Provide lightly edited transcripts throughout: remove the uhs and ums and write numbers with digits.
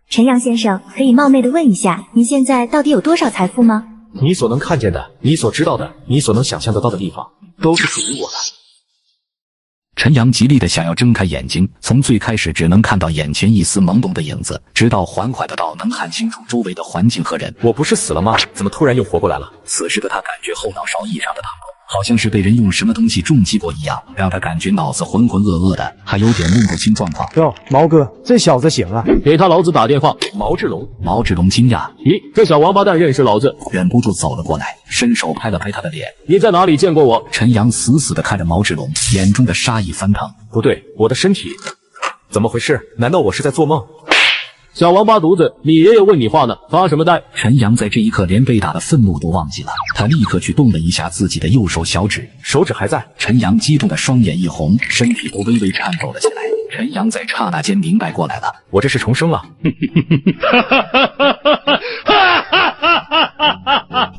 陈阳先生，可以冒昧的问一下，您现在到底有多少财富吗？你所能看见的，你所知道的，你所能想象得到的地方，都是属于我的。陈阳极力的想要睁开眼睛，从最开始只能看到眼前一丝朦胧的影子，直到缓缓的到能看清楚周围的环境和人。我不是死了吗？怎么突然又活过来了？此时的他感觉后脑勺异常的疼痛，好像是被人用什么东西重击过一样，让他感觉脑子浑浑噩噩的，还有点弄不清状况。哟，毛哥，这小子醒了，给他老子打电话。毛志龙，毛志龙惊讶，咦，这小王八蛋认识老子，忍不住走了过来，伸手拍了拍他的脸。你在哪里见过我？陈阳死死地看着毛志龙，眼中的杀意翻腾。不对，我的身体怎么回事？难道我是在做梦？小王八犊子，你爷爷问你话呢，发什么呆？陈阳在这一刻连被打的愤怒都忘记了，他立刻去动了一下自己的右手小指，手指还在。陈阳激动的双眼一红，身体都微微颤抖了起来。陈阳在刹那间明白过来了，我这是重生了。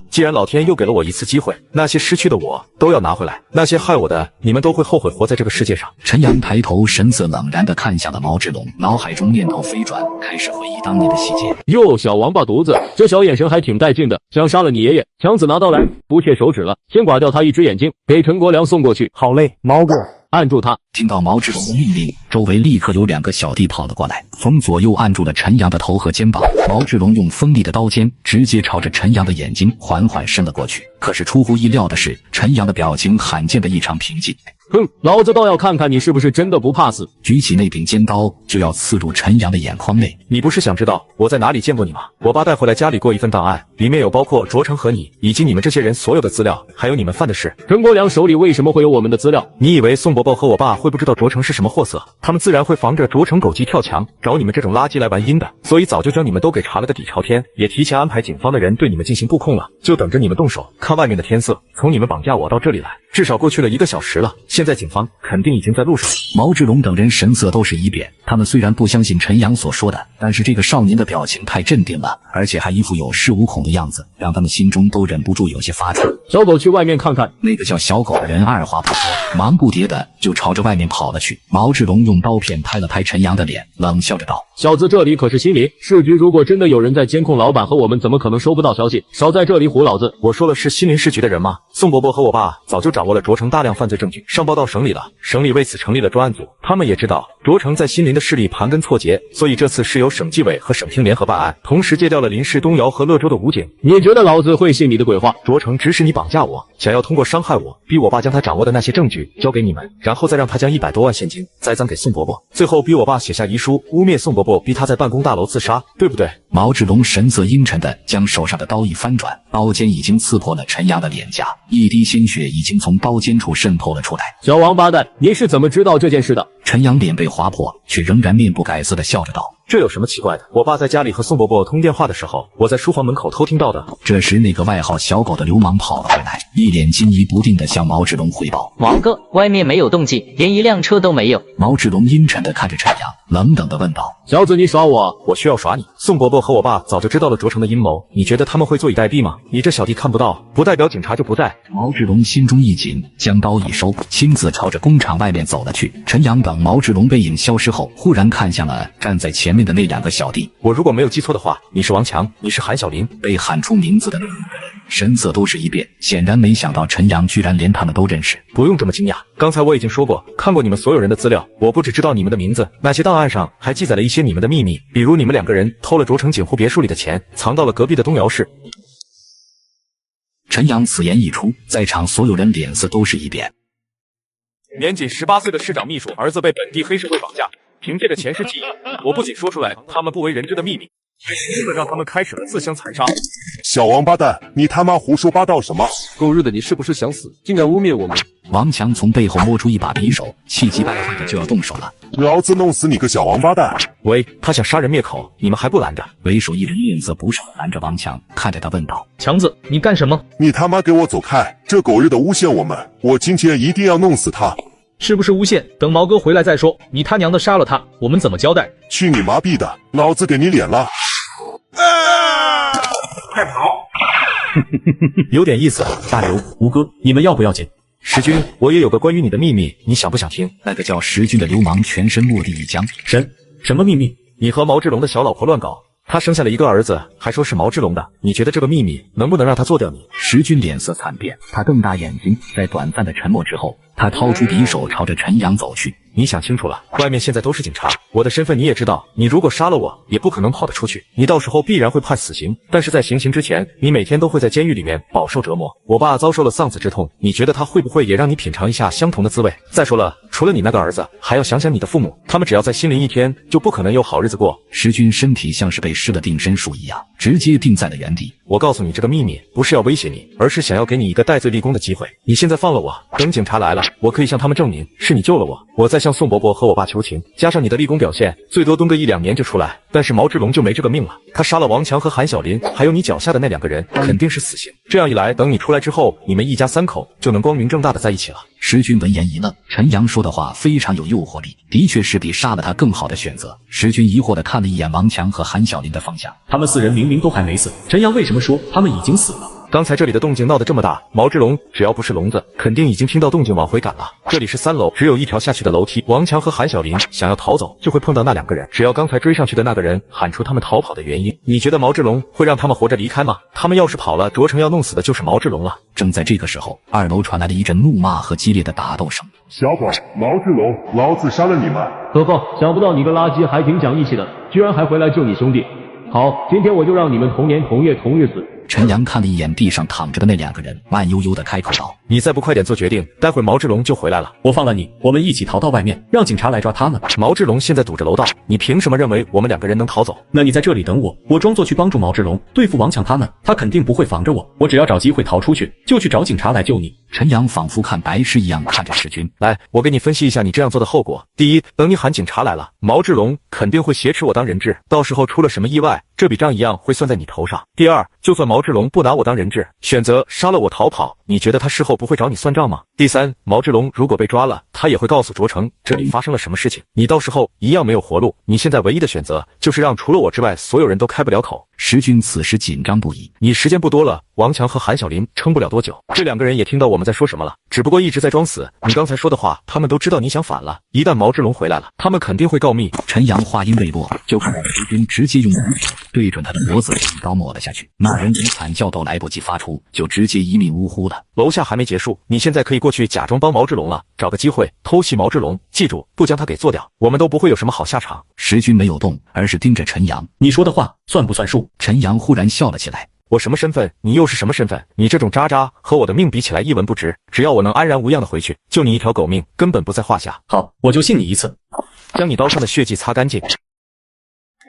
既然老天又给了我一次机会，那些失去的我都要拿回来，那些害我的，你们都会后悔活在这个世界上。陈阳抬头，神色冷然地看向了毛志龙，脑海中念头飞转，开始回忆当年的细节。哟，小王八犊子，这小眼神还挺带劲的，想杀了你爷爷，强子拿刀来，不切手指了，先剐掉他一只眼睛，给陈国良送过去。好嘞，毛哥。按住他！听到毛志龙的命令，周围立刻有2个小弟跑了过来，从左右按住了陈阳的头和肩膀。毛志龙用锋利的刀尖直接朝着陈阳的眼睛缓缓伸了过去。可是出乎意料的是，陈阳的表情罕见的异常平静。哼，老子倒要看看你是不是真的不怕死！举起那柄尖刀就要刺入陈阳的眼眶内。你不是想知道我在哪里见过你吗？我爸带回来家里过一份档案，里面有包括卓成和你以及你们这些人所有的资料，还有你们犯的事。陈国良手里为什么会有我们的资料？你以为宋伯伯和我爸会不知道卓成是什么货色？他们自然会防着卓成狗急跳墙，找你们这种垃圾来玩阴的，所以早就将你们都给查了个底朝天，也提前安排警方的人对你们进行布控了，就等着你们动手。看外面的天色，从你们绑架我到这里来，至少过去了1个小时了。现在警方肯定已经在路上。毛志龙等人神色都是一变，他们虽然不相信陈阳所说的，但是这个少年的表情太镇定了，而且还一副有恃无恐的样子，让他们心中都忍不住有些发怵。小狗去外面看看。那个叫小狗的人二话不说，忙不迭的就朝着外面跑了去。毛志龙用刀片拍了拍陈阳的脸，冷笑着道：小子，这里可是新林市局，如果真的有人在监控老板和我们，怎么可能收不到消息？少在这里唬老子！我说了是新林市局的人吗？宋伯伯和我爸早就掌握了卓成大量犯罪证据，上报到省里了，省里为此成立了专案组。他们也知道卓成在新林的势力盘根错节，所以这次是由省纪委和省厅联合办案，同时借调了林市东窑和乐州的武警。你觉得老子会信你的鬼话？卓成指使你绑架我，想要通过伤害我，逼我爸将他掌握的那些证据交给你们，然后再让他将100多万现金栽赃给宋伯伯，最后逼我爸写下遗书污蔑宋伯伯，逼他在办公大楼自杀，对不对？毛志龙神色阴沉的将手上的刀一翻转，刀尖已经刺破了陈阳的脸颊，一滴鲜血已经从刀尖处渗透了出来。小王八蛋，你是怎么知道这件事的？陈阳脸被划破，却仍然面不改色的笑着道：这有什么奇怪的？我爸在家里和宋伯伯通电话的时候，我在书房门口偷听到的。这时那个外号小狗的流氓跑了回来，一脸惊疑不定的向毛志龙汇报：王哥，外面没有动静，连一辆车都没有。毛志龙阴沉的看着陈阳，冷冷的问道：小子，你耍我？我需要耍你？宋伯伯和我爸早就知道了卓成的阴谋，你觉得他们会坐以待毙吗？你这小弟看不到，不代表警察就不在。毛志龙心中一紧，将刀一收，亲自朝着工厂外面走了去。陈阳等毛志龙背影消失后，忽然看向了站在前面的那2个小弟。我如果没有记错的话，你是王强，你是韩小林。被喊出名字的那5个人神色都是一变，显然没想到陈阳居然连他们都认识。不用这么惊讶，刚才我已经说过，看过你们所有人的资料，我不只知道你们的名字，那些档案上还记载了一些你们的秘密，比如你们2个人偷了卓成锦湖别墅里的钱，藏到了隔壁的东窑市。陈阳此言一出，在场所有人脸色都是一变。年仅18岁的市长秘书儿子被本地黑社会绑架，凭借着前世记忆，我不仅说出来他们不为人知的秘密，还成功的让他们开始了自相残杀。小王八蛋，你他妈胡说八道什么？狗日的，你是不是想死？竟敢污蔑我们！王强从背后摸出一把匕首，气急败坏的就要动手了。老子弄死你个小王八蛋！喂，他想杀人灭口，你们还不拦着？为首一人面色不善拦着王强，看着他问道：强子，你干什么？你他妈给我走开！这狗日的诬陷我们，我今天一定要弄死他！是不是诬陷？等毛哥回来再说。你他娘的杀了他，我们怎么交代？去你妈逼的！老子给你脸了！快跑！有点意思。大刘、吴哥，你们要不要紧？石军，我也有个关于你的秘密，你想不想听？那个叫石军的流氓全身蓦地一僵。什么秘密？你和毛志龙的小老婆乱搞，他生下了一个儿子，还说是毛志龙的，你觉得这个秘密能不能让他做掉你？石军脸色惨变，他瞪大眼睛，在短暂的沉默之后，他掏出匕首朝着陈阳走去。你想清楚了，外面现在都是警察，我的身份你也知道，你如果杀了我，也不可能跑得出去，你到时候必然会判死刑，但是在行刑之前，你每天都会在监狱里面饱受折磨。我爸遭受了丧子之痛，你觉得他会不会也让你品尝一下相同的滋味？再说了，除了你那个儿子，还要想想你的父母，他们只要再心灵一天，就不可能有好日子过。石军身体像是被施了定身术一样，直接定在了原地。我告诉你这个秘密，不是要威胁你，而是想要给你一个戴罪立功的机会。你现在放了我，等警察来了，我可以向他们证明是你救了我，我再向宋伯伯和我爸求情，加上你的立功表现，最多蹲个1-2年就出来。但是毛志龙就没这个命了，他杀了王强和韩小林，还有你脚下的那2个人，肯定是死刑。这样一来，等你出来之后，你们一家3口就能光明正大的在一起了。石军闻言一愣，陈阳说的话非常有诱惑力，的确是比杀了他更好的选择。石军疑惑地看了一眼王强和韩小林的方向，他们4人明明都还没死，陈阳为什么说他们已经死了？刚才这里的动静闹得这么大，毛志龙只要不是聋子，肯定已经听到动静往回赶了。这里是3楼，只有一条下去的楼梯。王强和韩小林想要逃走，就会碰到那2个人。只要刚才追上去的那个人喊出他们逃跑的原因，你觉得毛志龙会让他们活着离开吗？他们要是跑了，卓成要弄死的就是毛志龙了。正在这个时候，2楼传来了一阵怒骂和激烈的打斗声。小狗，毛志龙，老子杀了你们！何况想不到你个垃圾还挺讲义气的，居然还回来救你兄弟。好，今天我就让你们同年同月同日死。陈阳看了一眼地上躺着的那2个人，慢悠悠地开口道：你再不快点做决定，待会毛志龙就回来了。我放了你，我们一起逃到外面，让警察来抓他们。毛志龙现在堵着楼道，你凭什么认为我们2个人能逃走？那你在这里等我，我装作去帮助毛志龙对付王强他们，他肯定不会防着我，我只要找机会逃出去，就去找警察来救你。陈阳仿佛看白痴一样看着石军，来，我给你分析一下你这样做的后果。第一，等你喊警察来了，毛志龙肯定会挟持我当人质，到时候出了什么意外，这笔账一样会算在你头上。第二，就算毛志龙不拿我当人质，选择杀了我逃跑，你觉得他事后不会找你算账吗？第三，毛志龙如果被抓了，他也会告诉卓成这里发生了什么事情，你到时候一样没有活路。你现在唯一的选择就是让除了我之外所有人都开不了口。石军此时紧张不已，你时间不多了，王强和韩小林撑不了多久。这2个人也听到我们在说什么了，只不过一直在装死。你刚才说的话，他们都知道你想反了。一旦毛志龙回来了，他们肯定会告密。陈阳话音未落，就看到石军直接用匕首对准他的脖子一刀抹了下去，那人连惨叫都来不及发出，就直接一命呜呼了。楼下还没结束，你现在可以过去假装帮毛志龙了，找个机会偷袭毛志龙，记住不将他给做掉，我们都不会有什么好下场。石军没有动，而是盯着陈阳，你说的话算不算数？陈阳忽然笑了起来，我什么身份，你又是什么身份？你这种渣渣和我的命比起来一文不值，只要我能安然无恙的回去，就你一条狗命根本不在话下。好，我就信你一次。将你刀上的血迹擦干净。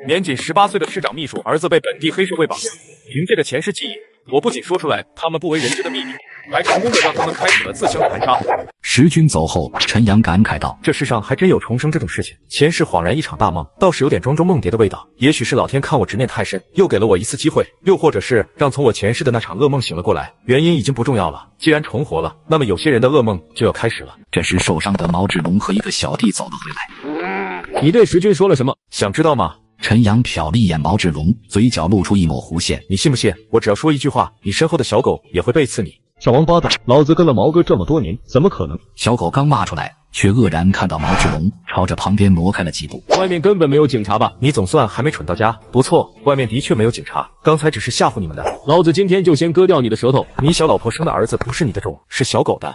年仅18岁的市长秘书儿子被本地黑社会绑架，凭借着前世记忆，我不仅说出来他们不为人知的秘密，还成功的让他们开始了自相残杀。石军走后，陈阳感慨道：这世上还真有重生这种事情，前世恍然一场大梦，倒是有点庄周梦蝶的味道。也许是老天看我执念太深，又给了我一次机会，又或者是让从我前世的那场噩梦醒了过来，原因已经不重要了。既然重活了，那么有些人的噩梦就要开始了。这时受伤的毛志龙和一个小弟走了回来。你对石军说了什么？想知道吗？陈阳瞟了一眼毛志龙，嘴角露出一抹弧线。你信不信？我只要说一句话，你身后的小狗也会背刺你。小王八蛋，老子跟了毛哥这么多年，怎么可能？小狗刚骂出来，却愕然看到毛志龙朝着旁边挪开了几步。外面根本没有警察吧？你总算还没蠢到家。不错，外面的确没有警察，刚才只是吓唬你们的。老子今天就先割掉你的舌头。你小老婆生的儿子不是你的种，是小狗的。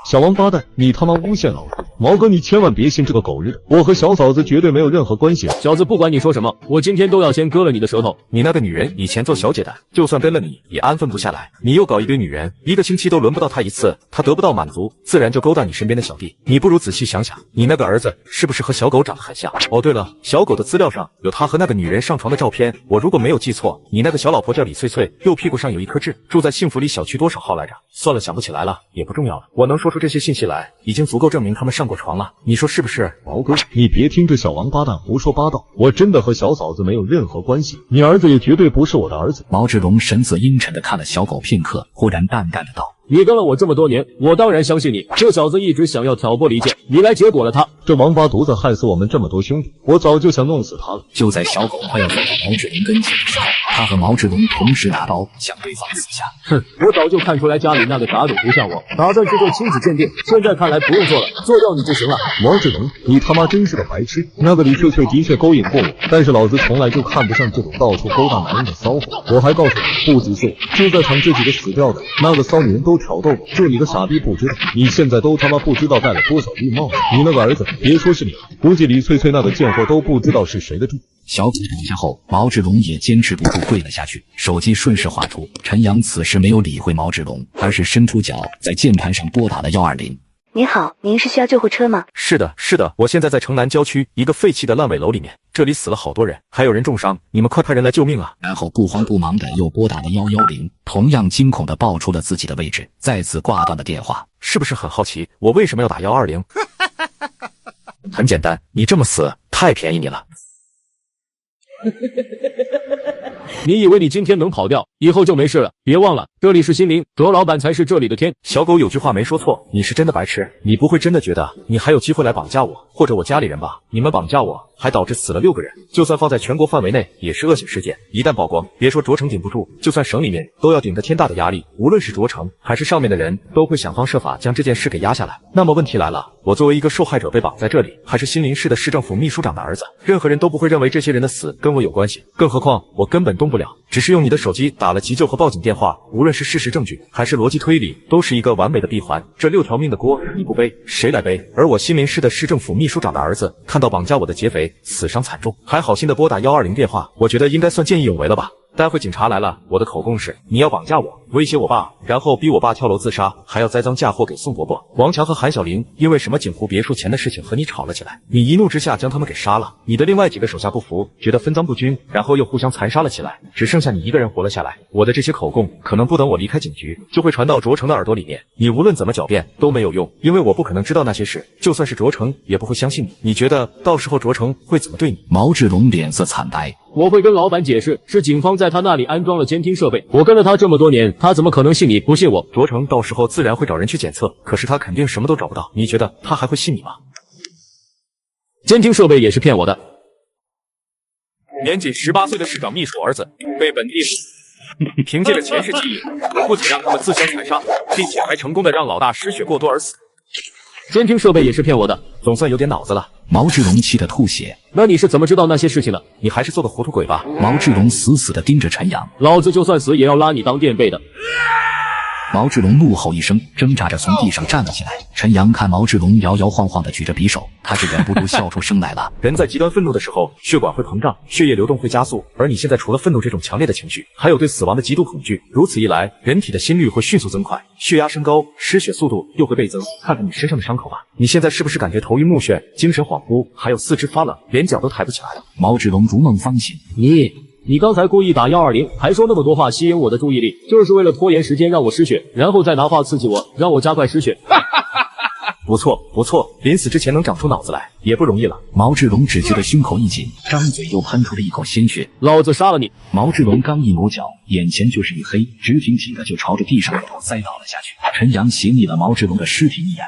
小王八蛋，你他妈诬陷老子！毛哥，你千万别信这个狗日的，我和小嫂子绝对没有任何关系。小子，不管你说什么，我今天都要先割了你的舌头。你那个女人以前做小姐的，就算跟了你，也安分不下来。你又搞一堆女人，一个星期都轮不到她一次，她得不到满足，自然就勾搭你身边的小弟。你不如仔细想想，你那个儿子是不是和小狗长得很像？哦，对了，小狗的资料上有他和那个女人上床的照片，我如果没有记错，你那个小老婆叫李翠翠，右屁股上有一颗痣，住在幸福里小区多少号来着？算了，想不起来了，也不重要了。我能说出这些信息来，已经足够证明他们上过床了，你说是不是？毛哥，你别听这小王八蛋胡说八道，我真的和小嫂子没有任何关系，你儿子也绝对不是我的儿子。毛志龙神色阴沉地看了小狗片刻，忽然淡淡的道：你跟了我这么多年，我当然相信你。这小子一直想要挑拨离间，你来结果了他。这王八犊子害死我们这么多兄弟，我早就想弄死他了。就在小狗快要走到毛志龙跟前的时候，他和毛志龙同时拿刀向对方刺下。哼，我早就看出来家里那个杂种不像我，打算去做亲子鉴定，现在看来不用做了，做掉你就行了。毛志龙，你他妈真是个白痴！那个李翠翠的确勾引过我，但是老子从来就看不上这种到处勾搭男人的骚货。我还告诉你，不止是我，就在场这几个死掉的那个骚女人都挑逗我，就你个傻逼不知道，你现在都他妈不知道戴了多少绿帽子。你那个儿子，别说是你，估计李翠翠那个贱货都不知道是谁的猪。小狗倒下后，毛志龙也坚持不住跪了下去，手机顺势划出。陈阳此时没有理会毛志龙，而是伸出脚在键盘上拨打了120。您好，您是需要救护车吗？是的，是的，我现在在城南郊区一个废弃的烂尾楼里面，这里死了好多人，还有人重伤，你们快派人来救命啊！然后不慌不忙的又拨打了110，同样惊恐的报出了自己的位置，再次挂断了电话。是不是很好奇我为什么要打120？很简单，你这么死太便宜你了。你以为你今天能跑掉，以后就没事了？别忘了，这里是心灵，卓老板才是这里的天。小狗有句话没说错，你是真的白痴，你不会真的觉得你还有机会来绑架我，或者我家里人吧？你们绑架我，还导致死了6个人，就算放在全国范围内也是恶性事件。一旦曝光，别说卓城顶不住，就算省里面都要顶着天大的压力。无论是卓城还是上面的人，都会想方设法将这件事给压下来。那么问题来了，我作为一个受害者被绑在这里，还是新林市的市政府秘书长的儿子，任何人都不会认为这些人的死跟我有关系，更何况我根本动不了，只是用你的手机打了急救和报警电话，无论是事实证据还是逻辑推理，都是一个完美的闭环。这6条命的锅你不背，谁来背？而我新林市的市政府秘书长的儿子看到绑架我的劫匪死伤惨重，还好心的拨打120电话，我觉得应该算见义勇为了吧。待会警察来了，我的口供是你要绑架我，威胁我爸，然后逼我爸跳楼自杀，还要栽赃嫁祸给宋伯伯。王强和韩小玲因为什么锦湖别墅钱的事情和你吵了起来，你一怒之下将他们给杀了。你的另外几个手下不服，觉得分赃不均，然后又互相残杀了起来，只剩下你一个人活了下来。我的这些口供可能不等我离开警局，就会传到卓成的耳朵里面，你无论怎么狡辩都没有用，因为我不可能知道那些事，就算是卓成也不会相信你。你觉得到时候卓成会怎么对你？毛志龙脸色惨白。我会跟老板解释，是警方在他那里安装了监听设备。我跟了他这么多年，他怎么可能信你？不信我？卓成到时候自然会找人去检测，可是他肯定什么都找不到。你觉得他还会信你吗？监听设备也是骗我的。年仅18岁的市长秘书儿子被本地凭借着前世记忆，不仅让他们自相残杀，并且还成功的让老大失血过多而死。监听设备也是骗我的，总算有点脑子了。毛志龙气得吐血。那你是怎么知道那些事情的？你还是做个糊涂鬼吧。毛志龙死死地盯着陈阳，老子就算死也要拉你当垫背的。毛志龙怒吼一声，挣扎着从地上站了起来。陈阳看毛志龙摇摇晃晃地举着匕首，他是忍不住笑出声来了。人在极端愤怒的时候，血管会膨胀，血液流动会加速，而你现在除了愤怒这种强烈的情绪，还有对死亡的极度恐惧。如此一来，人体的心率会迅速增快，血压升高，失血速度又会倍增。看看你身上的伤口吧，你现在是不是感觉头晕目眩、精神恍惚，还有四肢发冷，连脚都抬不起来了？毛志龙如梦方醒。你刚才故意打120，还说那么多话吸引我的注意力，就是为了拖延时间让我失血，然后再拿话刺激我，让我加快失血。不错不错，临死之前能长出脑子来也不容易了。毛志龙只觉得胸口一紧，张嘴又喷出了一口鲜血。老子杀了你！毛志龙刚一挪脚，眼前就是一黑，直挺挺的就朝着地上栽倒了下去。陈阳斜睨了毛志龙的尸体一眼。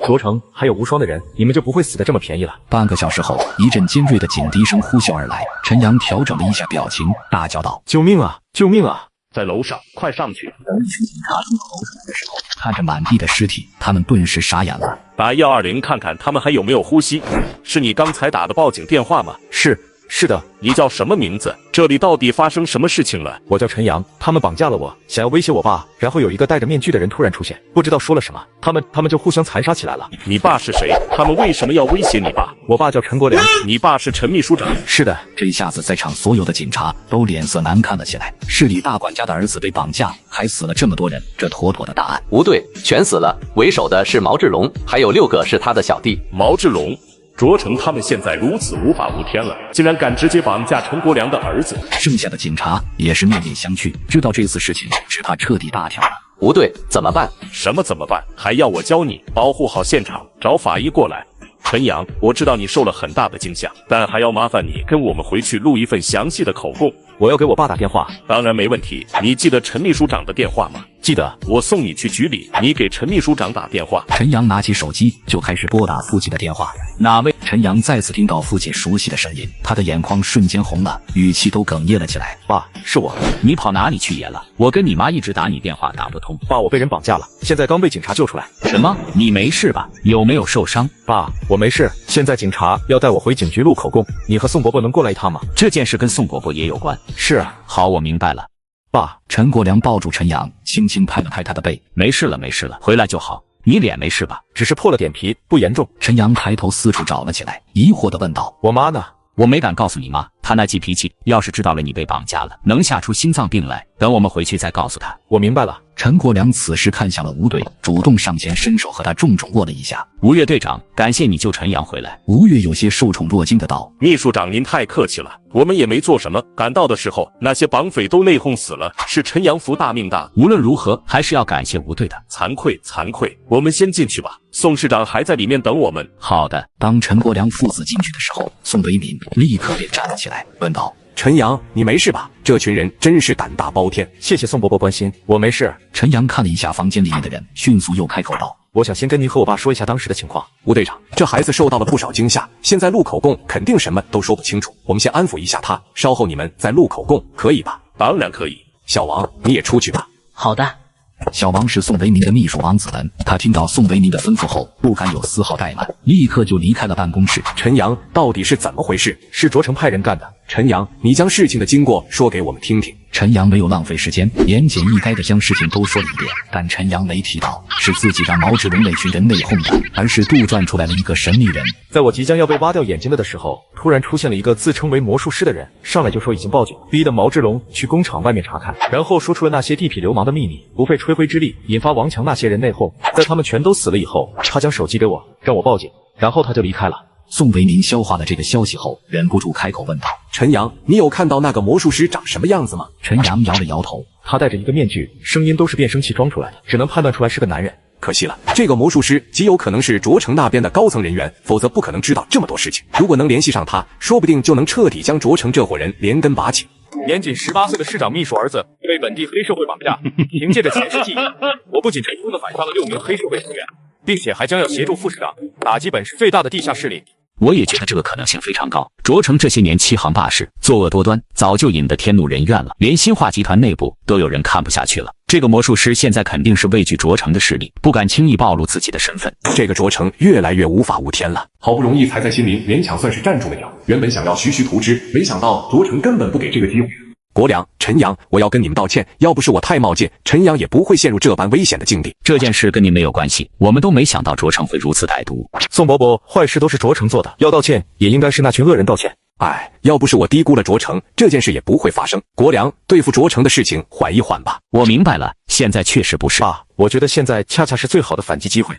卓成还有无双的人，你们就不会死得这么便宜了。半个小时后，一阵尖锐的警笛声呼啸而来。陈阳调整了一下表情，大叫道：“救命啊！救命啊！在楼上，快上去！”等一群警察冲到楼上来的时候，看着满地的尸体，他们顿时傻眼了。打120看看他们还有没有呼吸。是你刚才打的报警电话吗？是的。你叫什么名字？这里到底发生什么事情了？我叫陈阳，他们绑架了我，想要威胁我爸，然后有一个戴着面具的人突然出现，不知道说了什么，他们就互相残杀起来了。你爸是谁？他们为什么要威胁你爸？我爸叫陈国良。你爸是陈秘书长？是的。这下子在场所有的警察都脸色难看了起来。市里大管家的儿子被绑架，还死了这么多人，这妥妥的大案。不对，全死了，为首的是毛志龙，还有6个是他的小弟。毛志龙。卓成他们现在如此无法无天了，竟然敢直接绑架陈国良的儿子。剩下的警察也是面面相觑，知道这次事情只怕彻底大条了。不对，怎么办？什么怎么办？还要我教你？保护好现场，找法医过来。陈阳，我知道你受了很大的惊吓，但还要麻烦你跟我们回去录一份详细的口供。我要给我爸打电话。当然没问题。你记得陈秘书长的电话吗？记得。我送你去局里，你给陈秘书长打电话。陈阳拿起手机就开始拨打附近的电话。哪位？陈陈阳再次听到父亲熟悉的声音，他的眼眶瞬间红了，语气都哽咽了起来。爸，是我。你跑哪里去野了？我跟你妈一直打你电话打不通。爸，我被人绑架了，现在刚被警察救出来。什么？你没事吧？有没有受伤？爸，我没事，现在警察要带我回警局录口供，你和宋伯伯能过来一趟吗？这件事跟宋伯伯也有关。是啊。好，我明白了。爸，陈国良抱住陈阳，轻轻拍了拍他的背。没事了，没事了，回来就好。你脸没事吧？只是破了点皮，不严重。陈阳抬头四处找了起来，疑惑地问道：我妈呢？我没敢告诉你妈，她那急脾气，要是知道了你被绑架了，能吓出心脏病来。等我们回去再告诉她。我明白了。陈国良此时看向了吴队，主动上前伸手和他重重握了一下。吴越队长，感谢你救陈阳回来。吴越有些受宠若惊的道：秘书长您太客气了，我们也没做什么。赶到的时候，那些绑匪都内讧死了，是陈阳福大命大。无论如何，还是要感谢吴队的。惭愧，惭愧，我们先进去吧。宋市长还在里面等我们。好的。当陈国良父子进去的时候，宋维民立刻便站了起来，问道：陈阳，你没事吧？这群人真是胆大包天。谢谢宋伯伯关心，我没事。陈阳看了一下房间里面的人，迅速又开口道：我想先跟您和我爸说一下当时的情况。吴队长，这孩子受到了不少惊吓，现在录口供肯定什么都说不清楚，我们先安抚一下他，稍后你们再录口供，可以吧？当然可以。小王，你也出去吧。好的。小王是宋维民的秘书王子文，他听到宋维民的吩咐后，不敢有丝毫怠慢，立刻就离开了办公室。陈阳，到底是怎么回事？是卓成派人干的。陈阳，你将事情的经过说给我们听听。陈阳没有浪费时间，言简意赅地将事情都说了一遍，但陈阳没提到是自己让毛志龙那群人内讧的，而是杜撰出来了一个神秘人。在我即将要被挖掉眼睛了的时候，突然出现了一个自称为魔术师的人，上来就说已经报警，逼得毛志龙去工厂外面查看，然后说出了那些地痞流氓的秘密，不费吹灰之力引发王强那些人内讧。在他们全都死了以后，他将手机给我，让我报警，然后他就离开了。宋维民消化了这个消息后，忍不住开口问道：陈阳，你有看到那个魔术师长什么样子吗？陈阳摇了摇头，他戴着一个面具，声音都是变声器装出来的，只能判断出来是个男人。可惜了，这个魔术师极有可能是卓成那边的高层人员，否则不可能知道这么多事情。如果能联系上他，说不定就能彻底将卓成这伙人连根拔起。年仅18岁的市长秘书儿子被本地黑社会绑架，凭借着前世记忆，我不仅成功的反杀了6名黑社会成员，并且还将要协助副市长打击本市最大的地下势力。我也觉得这个可能性非常高。卓成这些年欺行霸市，作恶多端，早就引得天怒人怨了，连新华集团内部都有人看不下去了。这个魔术师现在肯定是畏惧卓成的势力，不敢轻易暴露自己的身份。这个卓成越来越无法无天了，好不容易才在新林勉强算是站住了脚，原本想要徐徐图之，没想到卓成根本不给这个机会。国良、陈阳，我要跟你们道歉，要不是我太冒进，陈阳也不会陷入这般危险的境地。这件事跟您没有关系，我们都没想到卓成会如此歹毒。宋伯伯，坏事都是卓成做的，要道歉也应该是那群恶人道歉。哎，要不是我低估了卓成，这件事也不会发生。国良，对付卓成的事情缓一缓吧。我明白了，现在确实不是。爸，我觉得现在恰恰是最好的反击机会。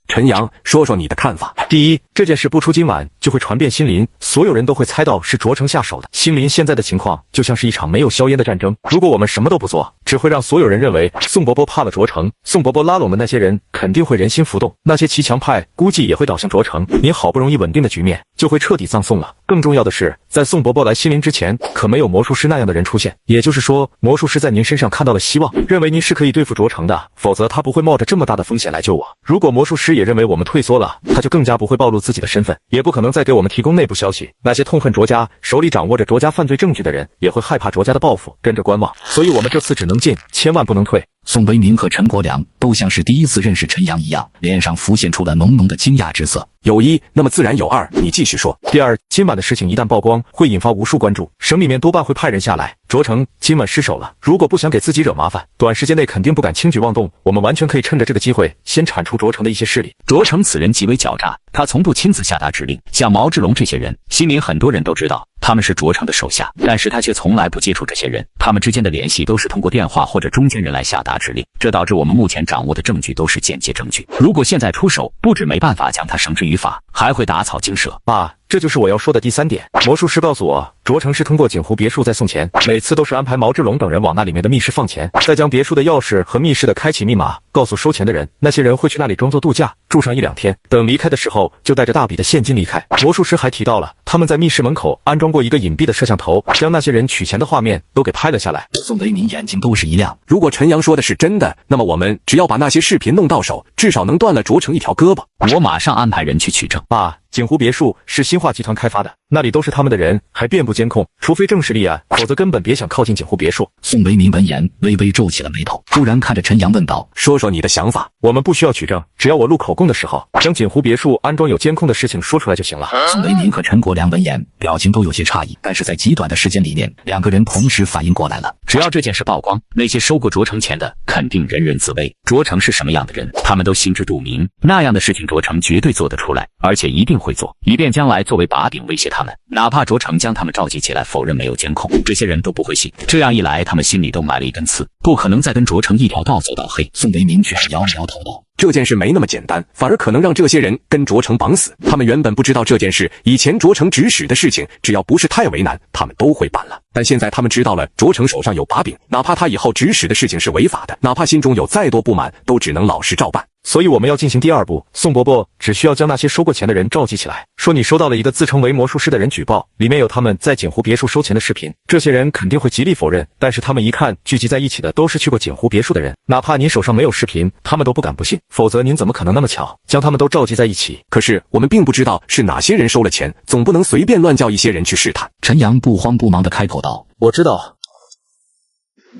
陈阳，说说你的看法。第一，这件事不出今晚就会传遍新林，所有人都会猜到是卓成下手的。新林现在的情况就像是一场没有硝烟的战争，如果我们什么都不做，只会让所有人认为宋伯伯怕了卓成，宋伯伯拉拢的那些人肯定会人心浮动，那些骑墙派估计也会倒向卓成，您好不容易稳定的局面就会彻底葬送了。更重要的是，在宋伯伯来新林之前，可没有魔术师那样的人出现，也就是说，魔术师在您身上看到了希望，认为您是可以对付卓成的，否则他不会冒着这么大的风险来救我。如果魔术师也认为我们退缩了，他就更加不会暴露自己的身份，也不可能再给我们提供内部消息。那些痛恨卓家、手里掌握着卓家犯罪证据的人，也会害怕卓家的报复，跟着观望。所以我们这次只能进，千万不能退。宋维民和陈国良都像是第一次认识陈阳一样，脸上浮现出了浓浓的惊讶之色。有一，那么自然有二，你继续说。第二，今晚的事情一旦曝光，会引发无数关注，省里面多半会派人下来。卓成今晚失手了，如果不想给自己惹麻烦，短时间内肯定不敢轻举妄动。我们完全可以趁着这个机会，先铲除卓成的一些势力。卓成此人极为狡诈，他从不亲自下达指令，像毛志龙这些人，心里很多人都知道他们是卓成的手下，但是他却从来不接触这些人，他们之间的联系都是通过电话或者中间人来下达指令，这导致我们目前掌握的证据都是间接证据。如果现在出手，不止没办法将他绳之于法，还会打草惊蛇。爸，这就是我要说的第三点。魔术师告诉我，卓成是通过景湖别墅在送钱，每次都是安排毛志龙等人往那里面的密室放钱，再将别墅的钥匙和密室的开启密码告诉收钱的人，那些人会去那里装作度假，住上1-2天，等离开的时候就带着大笔的现金离开。魔术师还提到了，他们在密室门口安装过一个隐蔽的摄像头，将那些人取钱的画面都给拍了下来。宋维民眼睛都是一亮，如果陈阳说的是真的，那么我们只要把那些视频弄到手，至少能断了卓成一条胳膊。我马上安排人去取证。爸，锦湖别墅是新化集团开发的，那里都是他们的人，还遍布监控，除非正式立案，否则根本别想靠近锦湖别墅。宋维民闻言微微皱起了眉头，突然看着陈阳问道：“说说你的想法。”我们不需要取证，只要我录口供的时候，将锦湖别墅安装有监控的事情说出来就行了。宋维民和陈国良闻言，表情都有些诧异，但是在极短的时间里面，两个人同时反应过来了。只要这件事曝光，那些收过卓成钱的肯定人人自危。卓成是什么样的人，他们都心知肚明。那样的事情，卓成绝对做得出来，而且一定会做，以便将来作为把柄威胁他们。哪怕卓成将他们召集起来否认没有监控，这些人都不会信。这样一来，他们心里都埋了一根刺，不可能再跟卓成一条道走到黑。宋维民却是摇了摇头道：“这件事没那么简单，反而可能让这些人跟卓成绑死。他们原本不知道这件事，以前卓成指使的事情，只要不是太为难，他们都会办了。但现在他们知道了卓成手上有把柄，哪怕他以后指使的事情是违法的，哪怕心中有再多不满，都只能老实照办。所以我们要进行第二步，宋伯伯只需要将那些收过钱的人召集起来，说你收到了一个自称为魔术师的人举报，里面有他们在锦湖别墅收钱的视频。这些人肯定会极力否认，但是他们一看聚集在一起的都是去过锦湖别墅的人，哪怕您手上没有视频，他们都不敢不信，否则您怎么可能那么巧将他们都召集在一起？可是我们并不知道是哪些人收了钱，总不能随便乱叫一些人去试探。”陈阳不慌不忙地开口道：“我知道，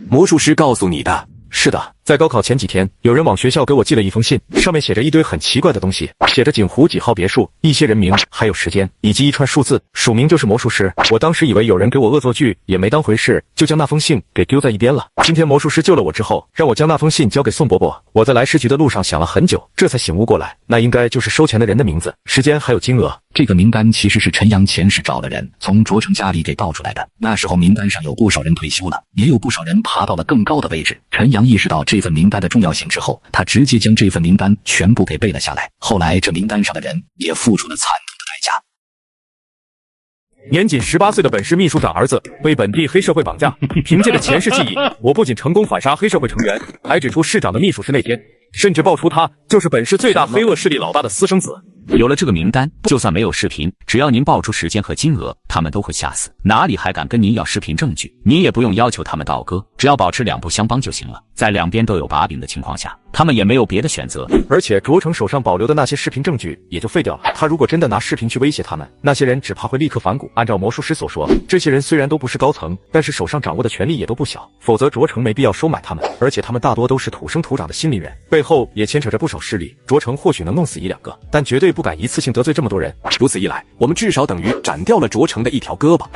魔术师告诉你的。”是的，在高考前几天，有人往学校给我寄了一封信，上面写着一堆很奇怪的东西，写着锦湖几号别墅，一些人名，还有时间，以及一串数字，署名就是魔术师。我当时以为有人给我恶作剧，也没当回事，就将那封信给丢在一边了。今天魔术师救了我之后，让我将那封信交给宋伯伯。我在来市局的路上想了很久，这才醒悟过来，那应该就是收钱的人的名字、时间还有金额。这个名单其实是陈阳前世找的人从卓成家里给盗出来的。那时候名单上有不少人退休了，也有不少人爬到了更高的位置。陈阳意识到这份名单的重要性之后，他直接将这份名单全部给背了下来。后来这名单上的人也付出了惨痛的代价。年仅18岁的本市秘书长儿子被本地黑社会绑架，凭借着前世记忆，我不仅成功反杀黑社会成员，还指出市长的秘书是内奸，甚至爆出他就是本市最大黑恶势力老大的私生子。有了这个名单，就算没有视频，只要您报出时间和金额，他们都会吓死，哪里还敢跟您要视频证据？您也不用要求他们倒戈，只要保持两不相帮就行了。在两边都有把柄的情况下，他们也没有别的选择。而且卓成手上保留的那些视频证据也就废掉了。他如果真的拿视频去威胁他们，那些人只怕会立刻反骨。按照魔术师所说，这些人虽然都不是高层，但是手上掌握的权力也都不小，否则卓成没必要收买他们。而且他们大多都是土生土长的新邻人，背后也牵扯着不少势力。卓成或许能弄死一两个，但绝对不敢一次性得罪这么多人。如此一来，我们至少等于斩掉了卓成的一条胳膊。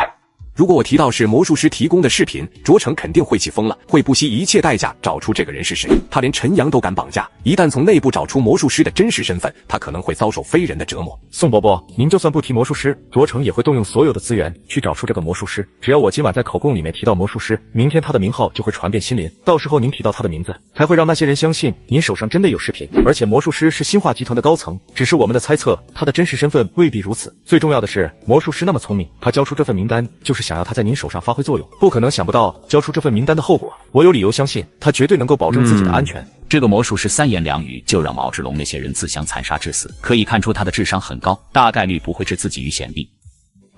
如果我提到是魔术师提供的视频，卓成肯定会气疯了，会不惜一切代价找出这个人是谁。他连陈阳都敢绑架，一旦从内部找出魔术师的真实身份，他可能会遭受非人的折磨。宋伯伯，您就算不提魔术师，卓成也会动用所有的资源去找出这个魔术师。只要我今晚在口供里面提到魔术师，明天他的名号就会传遍新林，到时候您提到他的名字，才会让那些人相信您手上真的有视频。而且魔术师是新化集团的高层，只是我们的猜测，他的真实身份未必如此。最重要的是，魔术师那么聪明，他交出这份名单就是想要他在您手上发挥作用，不可能想不到交出这份名单的后果。我有理由相信他绝对能够保证自己的安全。这个魔术师三言两语就让毛志龙那些人自相残杀致死，可以看出他的智商很高，大概率不会置自己于险地。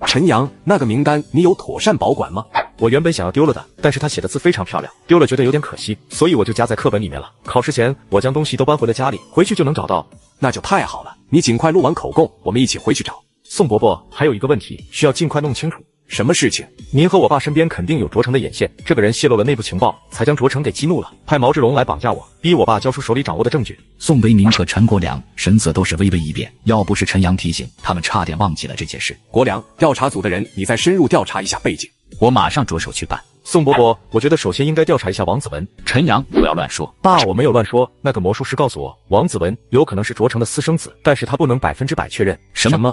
陈阳，那个名单你有妥善保管吗？我原本想要丢了的，但是他写的字非常漂亮，丢了觉得有点可惜，所以我就夹在课本里面了。考试前我将东西都搬回了家里，回去就能找到。那就太好了，你尽快录完口供，我们一起回去找。宋伯伯，还有一个问题需要尽快弄清楚。什么事情？您和我爸身边肯定有卓成的眼线，这个人泄露了内部情报，才将卓成给激怒了，派毛志龙来绑架我，逼我爸交出手里掌握的证据。宋维民和陈国良神色都是微微一变，要不是陈阳提醒，他们差点忘记了这件事。国良，调查组的人，你再深入调查一下背景，我马上着手去办。宋伯伯，我觉得首先应该调查一下王子文。陈阳，不要乱说。爸，我没有乱说，那个魔术师告诉我，王子文有可能是卓成的私生子，但是他不能100%确认。什么？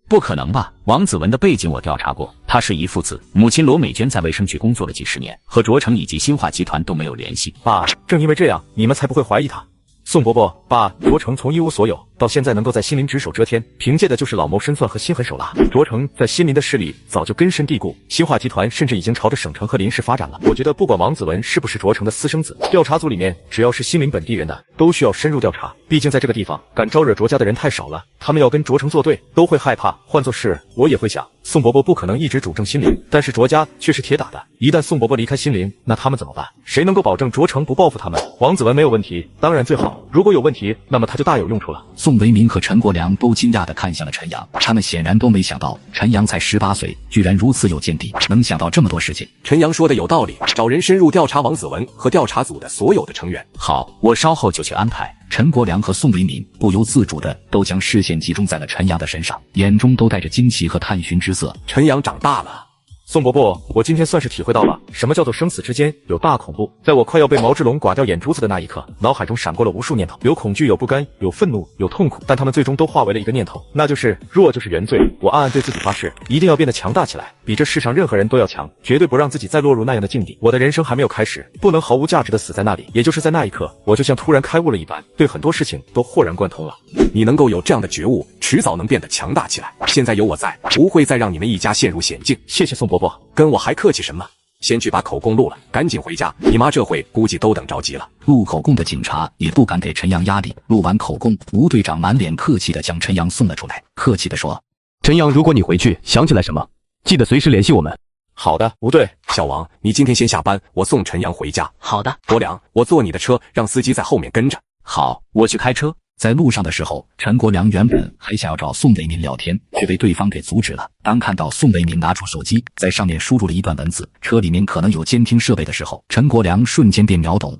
不可能吧？王子文的背景我调查过，他是一父子，母亲罗美娟在卫生局工作了几十年，和卓成以及新化集团都没有联系。爸，正因为这样，你们才不会怀疑他。宋伯伯，爸，卓成从一无所有到现在能够在新林只手遮天，凭借的就是老谋深算和心狠手辣。卓成在新林的势力早就根深蒂固，新化集团甚至已经朝着省城和林市发展了。我觉得不管王子文是不是卓成的私生子，调查组里面只要是新林本地人的，都需要深入调查。毕竟在这个地方敢招惹卓家的人太少了，他们要跟卓成作对都会害怕。换作是我也会想，宋伯伯不可能一直主政心灵，但是卓家却是铁打的，一旦宋伯伯离开心灵，那他们怎么办？谁能够保证卓成不报复他们？王子文没有问题，当然最好，如果有问题，那么他就大有用处了。宋维民和陈国良都惊讶地看向了陈阳，他们显然都没想到陈阳才18岁，居然如此有见地，能想到这么多事情。陈阳说的有道理，找人深入调查王子文和调查组的所有的成员。好，我稍后就去安排。陈国良和宋维民不由自主的都将视线集中在了陈阳的身上，眼中都带着惊奇和探寻之色。陈阳长大了。宋伯伯，我今天算是体会到了什么叫做生死之间有大恐怖。在我快要被毛志龙剐掉眼珠子的那一刻，脑海中闪过了无数念头，有恐惧，有不甘，有愤怒，有痛苦，但他们最终都化为了一个念头，那就是弱就是原罪。我暗暗对自己发誓，一定要变得强大起来，比这世上任何人都要强，绝对不让自己再落入那样的境地。我的人生还没有开始，不能毫无价值的死在那里。也就是在那一刻，我就像突然开悟了一般，对很多事情都豁然贯通了。你能够有这样的觉悟，迟早能变得强大起来。现在有我在，不会再让你们一家陷入险境。谢谢宋伯伯，跟我还客气什么？先去把口供录了，赶紧回家。你妈这会估计都等着急了。录口供的警察也不敢给陈阳压力。录完口供，吴队长满脸客气地将陈阳送了出来，客气地说：“陈阳，如果你回去想起来什么，记得随时联系我们。”好的，吴队。小王，你今天先下班，我送陈阳回家。好的。国良，我坐你的车，让司机在后面跟着。好，我去开车。在路上的时候，陈国良原本还想要找宋维民聊天，却被对方给阻止了。当看到宋维民拿出手机，在上面输入了一段文字，车里面可能有监听设备的时候，陈国良瞬间便秒懂。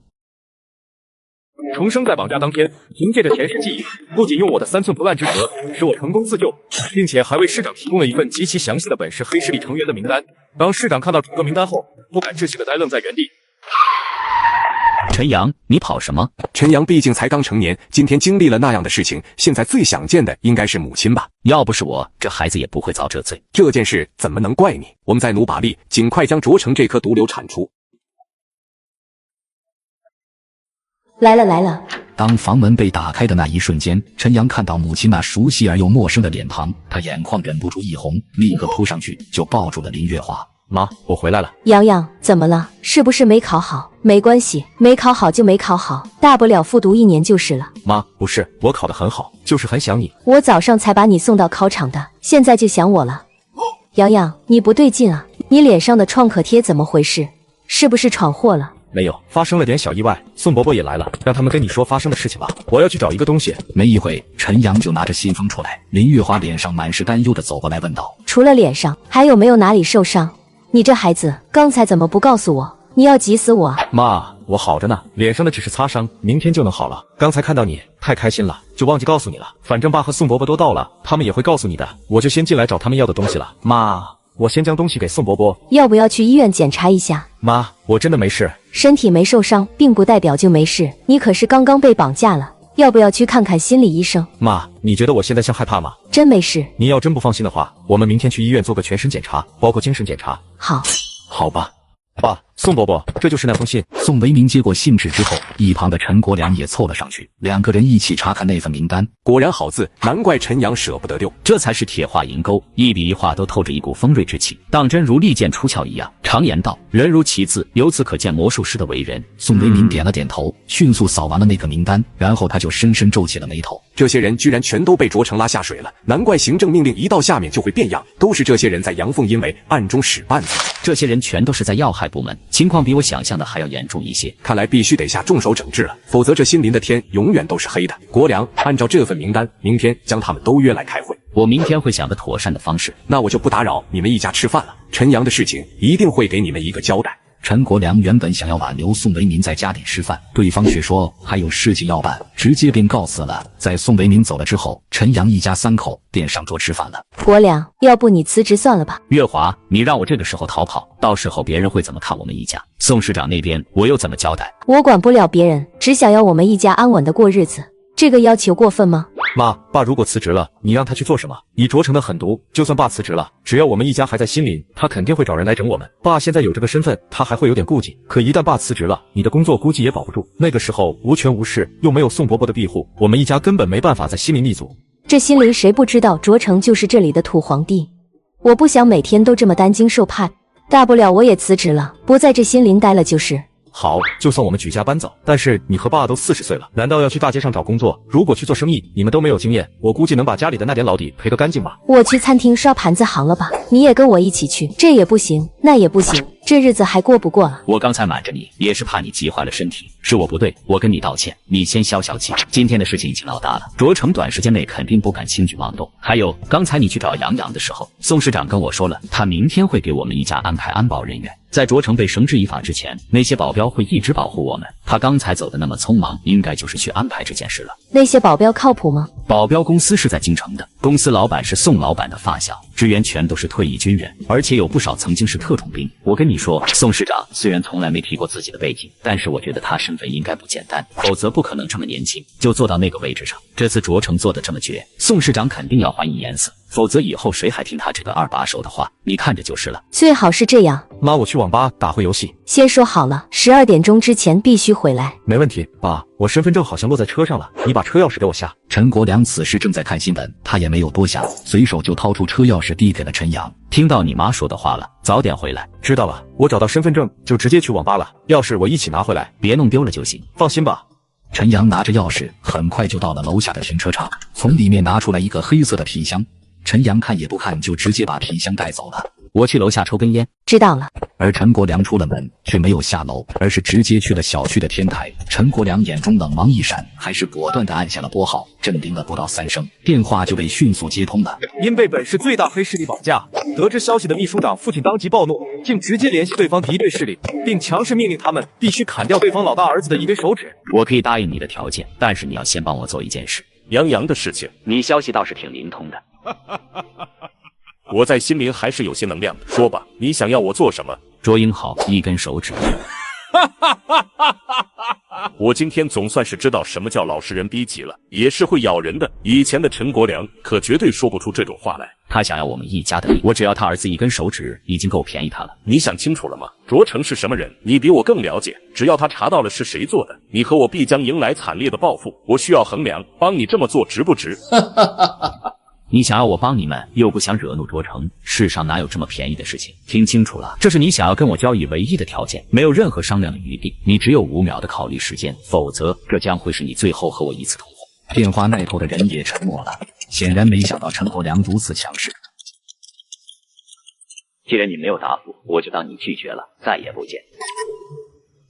重生在绑架当天，凭借着前世记忆，不仅用我的3寸不烂之舌使我成功自救，并且还为市长提供了一份极其详细的本市黑势力成员的名单。当市长看到整个名单后，不敢置信的呆愣在原地。陈阳，你跑什么？陈阳毕竟才刚成年，今天经历了那样的事情，现在最想见的应该是母亲吧？要不是我，这孩子也不会遭这罪。这件事怎么能怪你？我们再努把力，尽快将卓成这颗毒瘤铲除。来了来了。当房门被打开的那一瞬间，陈阳看到母亲那熟悉而又陌生的脸庞，他眼眶忍不住一红，立刻扑上去就抱住了林月华。妈，我回来了。洋洋，怎么了？是不是没考好？没关系，没考好就没考好，大不了复读1年就是了。妈，不是，我考得很好，就是很想你。我早上才把你送到考场的，现在就想我了。洋洋，你不对劲啊，你脸上的创可贴怎么回事？是不是闯祸了？没有，发生了点小意外。宋伯伯也来了，让他们跟你说发生的事情吧。我要去找一个东西。没一会，陈阳就拿着信封出来。林月华脸上满是担忧的走过来问道：“除了脸上，还有没有哪里受伤？你这孩子，刚才怎么不告诉我？你要急死我啊！”妈，我好着呢，脸上的只是擦伤，明天就能好了。刚才看到你，太开心了，就忘记告诉你了。反正爸和宋伯伯都到了，他们也会告诉你的。我就先进来找他们要的东西了。妈，我先将东西给宋伯伯。要不要去医院检查一下？妈，我真的没事。身体没受伤，并不代表就没事。你可是刚刚被绑架了，要不要去看看心理医生？妈，你觉得我现在像害怕吗？真没事。您要真不放心的话，我们明天去医院做个全身检查，包括精神检查。好，好吧。爸，宋伯伯，这就是那封信。宋维民接过信纸之后，一旁的陈国良也凑了上去，两个人一起查看那份名单。果然好字，难怪陈阳舍不得丢。这才是铁画银钩，一笔一画都透着一股锋锐之气，当真如利剑出鞘一样。常言道，人如其字，由此可见魔术师的为人。宋维民点了点头，迅速扫完了那个名单，然后他就深深皱起了眉头。这些人居然全都被卓成拉下水了，难怪行政命令一到下面就会变样，都是这些人在阳奉阴违，暗中使绊子。这些人全都是在要害部门，情况比我想象的还要严重一些。看来必须得下重手整治了，否则这心林的天永远都是黑的。国良，按照这份名单，明天将他们都约来开会。我明天会想个妥善的方式。那我就不打扰你们一家吃饭了。陈阳的事情一定会给你们一个交代。陈国良原本想要挽留宋维民在家里吃饭，对方却说还有事情要办，直接便告辞了。在宋维民走了之后，陈阳一家3口便上桌吃饭了。国良，要不你辞职算了吧？月华，你让我这个时候逃跑，到时候别人会怎么看我们一家？宋市长那边我又怎么交代？我管不了别人，只想要我们一家安稳的过日子，这个要求过分吗？妈，爸如果辞职了，你让他去做什么？以卓成的狠毒，就算爸辞职了，只要我们一家还在心里，他肯定会找人来整我们。爸现在有这个身份，他还会有点顾忌，可一旦爸辞职了，你的工作估计也保不住。那个时候无权无势，又没有宋伯伯的庇护，我们一家根本没办法在心林立足。这心灵谁不知道卓成就是这里的土皇帝？我不想每天都这么担惊受怕，大不了我也辞职了，不在这心灵待了就是。好，就算我们举家搬走，但是你和爸都40岁了，难道要去大街上找工作？如果去做生意，你们都没有经验，我估计能把家里的那点老底赔个干净吧。我去餐厅刷盘子行了吧？你也跟我一起去，这也不行，那也不行，这日子还过不过啊？我刚才瞒着你，也是怕你急坏了身体，是我不对，我跟你道歉。你先消消气，今天的事情已经闹大了，卓成短时间内肯定不敢轻举妄动。还有，刚才你去找杨洋的时候，宋市长跟我说了，他明天会给我们一家安排安保人员。在卓成被绳之以法之前，那些保镖会一直保护我们。他刚才走的那么匆忙，应该就是去安排这件事了。那些保镖靠谱吗？保镖公司是在京城的，公司老板是宋老板的发小，职员全都是退役军人，而且有不少曾经是特种兵。我跟你说，宋市长虽然从来没提过自己的背景，但是我觉得他身份应该不简单，否则不可能这么年轻就坐到那个位置上。这次卓成做的这么绝，宋市长肯定要还以颜色，否则以后谁还听他这个二把手的话？你看着就是了。最好是这样。妈，我去网吧打会游戏。先说好了，12点钟之前必须回来。没问题，爸，我身份证好像落在车上了，你把车钥匙给我下。陈国良此时正在看新闻，他也没有多想，随手就掏出车钥匙递给了陈阳。听到你妈说的话了，早点回来。知道了，我找到身份证就直接去网吧了，钥匙我一起拿回来，别弄丢了就行。放心吧。陈阳拿着钥匙，很快就到了楼下的停车场，从里面拿出来一个黑色的皮箱。陈阳看也不看，就直接把皮箱带走了。我去楼下抽根烟。知道了。而陈国良出了门，却没有下楼，而是直接去了小区的天台。陈国良眼中冷芒一闪，还是果断地按下了拨号。震叮了不到3声，电话就被迅速接通了。因被本市最大黑势力绑架，得知消息的秘书长父亲当即暴怒，竟直接联系对方敌对势力，并强势命令他们必须砍掉对方老大儿子的一根手指。我可以答应你的条件，但是你要先帮我做一件事。杨洋的事情，你消息倒是挺灵通的。我在心灵还是有些能量的，说吧，你想要我做什么？卓英豪一根手指。我今天总算是知道什么叫老实人逼急了也是会咬人的。以前的陈国良可绝对说不出这种话来。他想要我们一家的命，我只要他儿子一根手指，已经够便宜他了。你想清楚了吗？卓成是什么人，你比我更了解。只要他查到了是谁做的，你和我必将迎来惨烈的报复。我需要衡量，帮你这么做值不值？你想要我帮你们，又不想惹怒卓成，世上哪有这么便宜的事情？听清楚了，这是你想要跟我交易唯一的条件，没有任何商量的余地。你只有5秒的考虑时间，否则这将会是你最后和我一次通话。电话那头的人也沉默了，显然没想到陈国良如此强势。既然你没有答复，我就当你拒绝了，再也不见。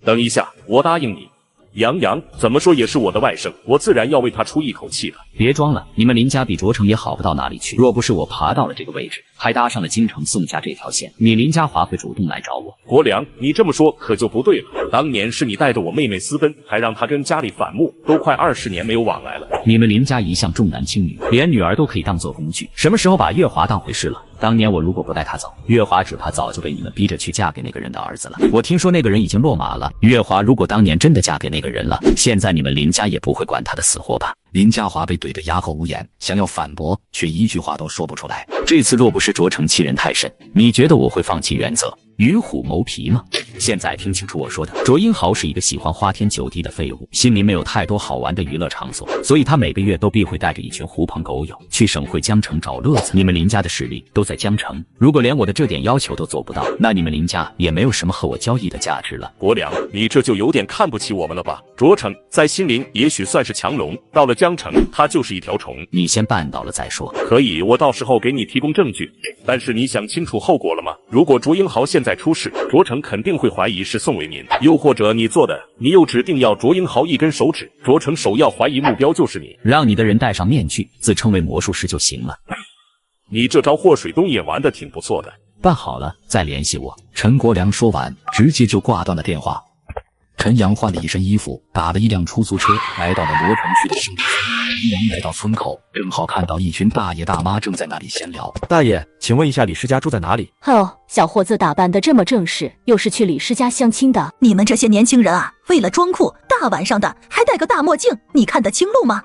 等一下，我答应你。杨洋怎么说也是我的外甥，我自然要为他出一口气的。别装了，你们林家比卓成也好不到哪里去。若不是我爬到了这个位置，还搭上了京城宋家这条线，你林家华会主动来找我。国良，你这么说可就不对了。当年是你带着我妹妹私奔，还让她跟家里反目，都快20年没有往来了。你们林家一向重男轻女，连女儿都可以当做工具，什么时候把月华当回事了？当年我如果不带她走，月华只怕早就被你们逼着去嫁给那个人的儿子了。我听说那个人已经落马了，月华如果当年真的嫁给那个人了，现在你们林家也不会管她的死活吧？林家华被怼得哑口无言，想要反驳，却一句话都说不出来。这次若不是卓成欺人太甚，你觉得我会放弃原则，与虎谋皮吗？现在听清楚我说的，卓英豪是一个喜欢花天酒地的废物，心里没有太多好玩的娱乐场所，所以他每个月都必会带着一群狐朋狗友去省会江城找乐子。你们林家的势力都在江城，如果连我的这点要求都做不到，那你们林家也没有什么和我交易的价值了。国良，你这就有点看不起我们了吧？卓成在心灵也许算是强龙，到了江城他就是一条虫。你先办到了再说。可以，我到时候给你提供证据，但是你想清楚后果了吗？如果卓英豪现在出事，卓成肯定会怀疑是宋为民，又或者你做的，你又指定要卓英豪一根手指，卓成首要怀疑目标就是你。让你的人戴上面具，自称为魔术师就行了。你这招祸水东也玩得挺不错的。办好了再联系我。陈国良说完，直接就挂断了电话。陈阳换了一身衣服，打了一辆出租车，来到了罗城区的兄弟村。陈阳来到村口，正好看到一群大爷大妈正在那里闲聊。大爷，请问一下李师家住在哪里？哦，小伙子打扮得这么正式，又是去李师家相亲的。你们这些年轻人啊，为了装酷，大晚上的还戴个大墨镜，你看得清路吗？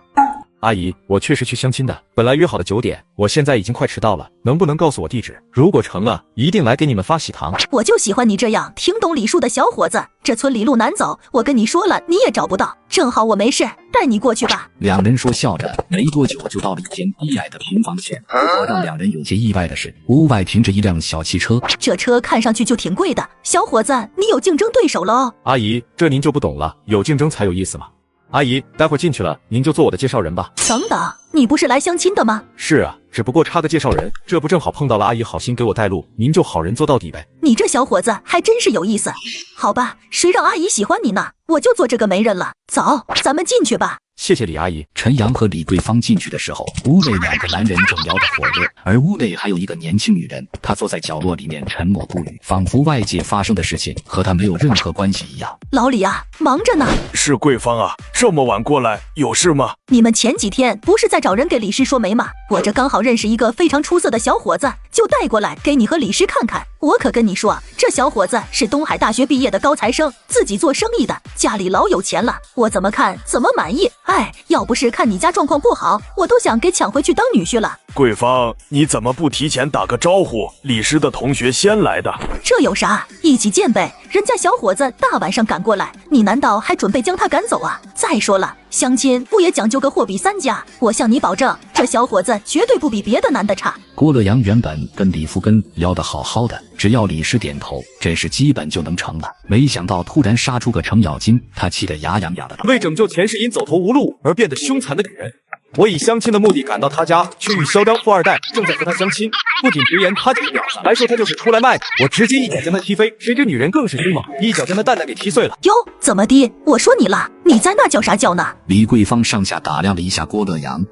阿姨，我确实去相亲的，本来约好的9点，我现在已经快迟到了，能不能告诉我地址？如果成了，一定来给你们发喜糖。我就喜欢你这样听懂礼数的小伙子。这村里路难走，我跟你说了，你也找不到。正好我没事，带你过去吧。两人说笑着，没多久就到了一间低矮的平房前。不过让两人有些意外的是，屋外停着一辆小汽车。这车看上去就挺贵的，小伙子，你有竞争对手了哦。阿姨，这您就不懂了，有竞争才有意思嘛。阿姨，待会儿进去了，您就做我的介绍人吧。等等，你不是来相亲的吗？是啊，只不过差个介绍人，这不正好碰到了阿姨好心给我带路，您就好人做到底呗。你这小伙子还真是有意思。好吧，谁让阿姨喜欢你呢？我就做这个媒人了。走，咱们进去吧。谢谢李阿姨。陈阳和李桂芳进去的时候，屋内2个男人正聊得火热，而屋内还有一个年轻女人，她坐在角落里面沉默不语，仿佛外界发生的事情和她没有任何关系一样。老李啊，忙着呢。是桂芳啊，这么晚过来有事吗？你们前几天不是在找人给李师说媒吗？我这刚好认识一个非常出色的小伙子，就带过来给你和李师看看。我可跟你说，这小伙子是东海大学毕业的高材生，自己做生意的，家里老有钱了，我怎么看怎么满意。哎，要不是看你家状况不好，我都想给抢回去当女婿了。桂芳，你怎么不提前打个招呼？李师的同学先来的，这有啥？一起见呗。人家小伙子大晚上赶过来，你难道还准备将他赶走啊？再说了，相亲不也讲究个货比三家？我向你保证，这小伙子绝对不比别的男的差。郭乐阳原本跟李福根聊得好好的，只要李师点头，这事基本就能成了。没想到突然杀出个程咬金，他气得牙痒痒的。为拯救前世因走投无路而变得凶残的女人，我以相亲的目的赶到她家，却遇嚣张富二代正在和她相亲，不仅直言她就是婊子，还说她就是出来卖的。我直接一脚将她踢飞，谁知女人更是凶猛，一脚将她蛋蛋给踢碎了。哟，怎么的？我说你了，你在那叫啥叫呢？李桂芳上下打量了一下郭乐阳。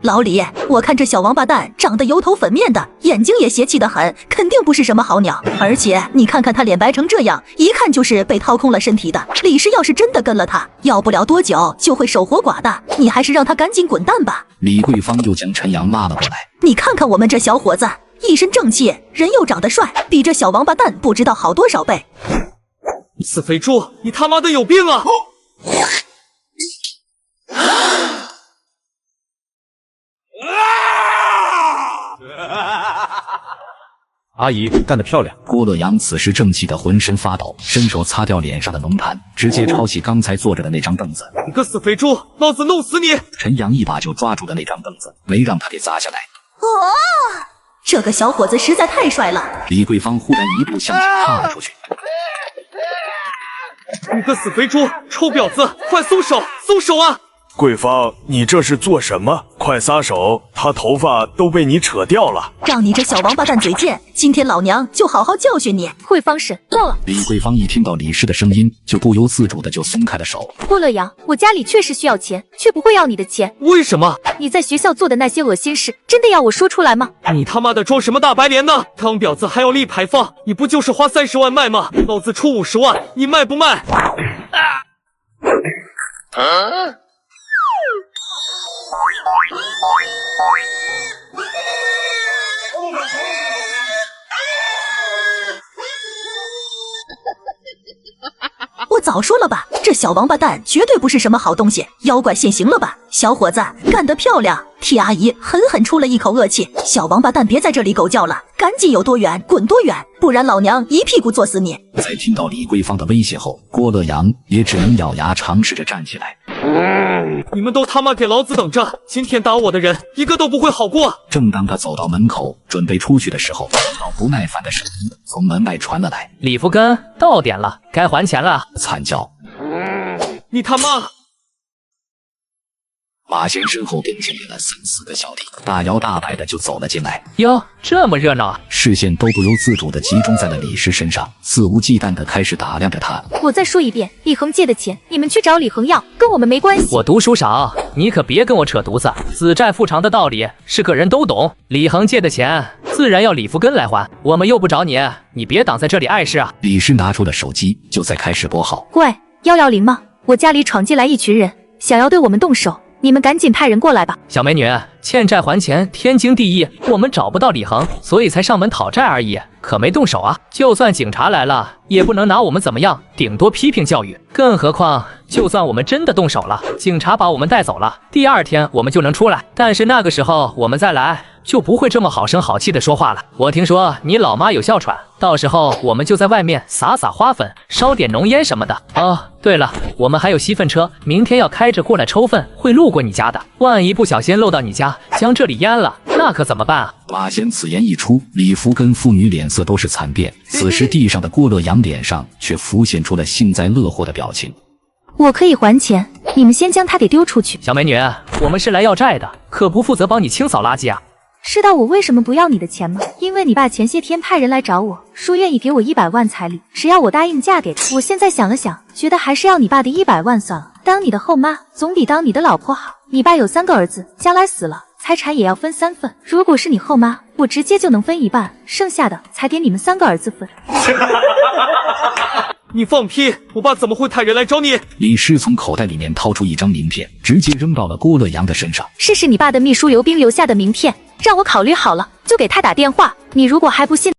老李，我看这小王八蛋长得油头粉面的，眼睛也邪气得很，肯定不是什么好鸟。而且你看看他脸白成这样，一看就是被掏空了身体的。李师要是真的跟了他，要不了多久就会守活寡的。你还是让他赶紧滚蛋吧。李桂芳又将陈阳拉了过来。你看看我们这小伙子，一身正气，人又长得帅，比这小王八蛋不知道好多少倍。死肥猪，你他妈的有病啊！阿姨干得漂亮！郭乐阳此时正气得浑身发抖，伸手擦掉脸上的浓痰，直接抄起刚才坐着的那张凳子。你个死肥猪，老子弄死你！陈阳一把就抓住了那张凳子，没让他给砸下来。这个小伙子实在太帅了！李桂芳忽然一步向前踏了出去。你个死肥猪，臭婊子，快松手，松手啊！桂芳，你这是做什么？快撒手，他头发都被你扯掉了。让你这小王八蛋嘴贱，今天老娘就好好教训你。慧芳婶，够了！李桂芳一听到李师的声音，就不由自主的就松开了手。郭乐阳，我家里确实需要钱，却不会要你的钱。为什么？你在学校做的那些恶心事，真的要我说出来吗？你他妈的装什么大白脸呢？当婊子还要立牌坊，你不就是花30万卖吗？老子出50万，你卖不卖？我早说了吧，这小王八蛋绝对不是什么好东西，妖怪现形了吧？小伙子干得漂亮，替阿姨狠狠出了一口恶气。小王八蛋别在这里狗叫了，赶紧有多远滚多远，不然老娘一屁股坐死你！在听到李桂芳的威胁后，郭乐阳也只能咬牙尝试着站起来。你们都他妈给老子等着！今天打我的人一个都不会好过。正当他走到门口准备出去的时候，听到不耐烦的声音从门外传了来：“李福根，到点了，该还钱了。”惨叫！你他妈！马先身后跟进来了3、4个小弟，大摇大摆的就走了进来。哟，这么热闹！视线都不由自主的集中在了李师身上，肆无忌惮的开始打量着他。我再说一遍，李恒借的钱，你们去找李恒要，跟我们没关系。我读书少，你可别跟我扯犊子。子债父偿的道理是个人都懂。李恒借的钱，自然要李福根来还。我们又不找你，你别挡在这里碍事啊！李师拿出了手机，就在开始拨号。喂，110吗？我家里闯进来一群人，想要对我们动手。你们赶紧派人过来吧。小美女，欠债还钱，天经地义。我们找不到李恒，所以才上门讨债而已，可没动手啊。就算警察来了，也不能拿我们怎么样，顶多批评教育。更何况，就算我们真的动手了，警察把我们带走了，第2天我们就能出来。但是那个时候我们再来，就不会这么好声好气的说话了。我听说你老妈有哮喘，到时候我们就在外面撒花粉，烧点浓烟什么的。哦，对了，我们还有吸粪车，明天要开着过来抽粪，会路过你家的。万一不小心漏到你家，将这里淹了，那可怎么办啊？马贤此言一出，李福跟妇女脸色都是惨变。此时地上的郭乐阳脸上却浮现出了幸灾乐祸的表情。我可以还钱，你们先将他给丢出去。小美女，我们是来要债的，可不负责帮你清扫垃圾啊。知道我为什么不要你的钱吗？因为你爸前些天派人来找我，说愿意给我100万彩礼，只要我答应嫁给他。我现在想了想，觉得还是要你爸的100万算了。当你的后妈总比当你的老婆好。你爸有3个儿子，将来死了，财产也要分3份。如果是你后妈，我直接就能分1半，剩下的才给你们3个儿子分。你放屁！我爸怎么会派人来找你？李师从口袋里面掏出一张名片，直接扔到了郭乐阳的身上。是你爸的秘书刘冰留下的名片，让我考虑好了，就给他打电话。你如果还不信。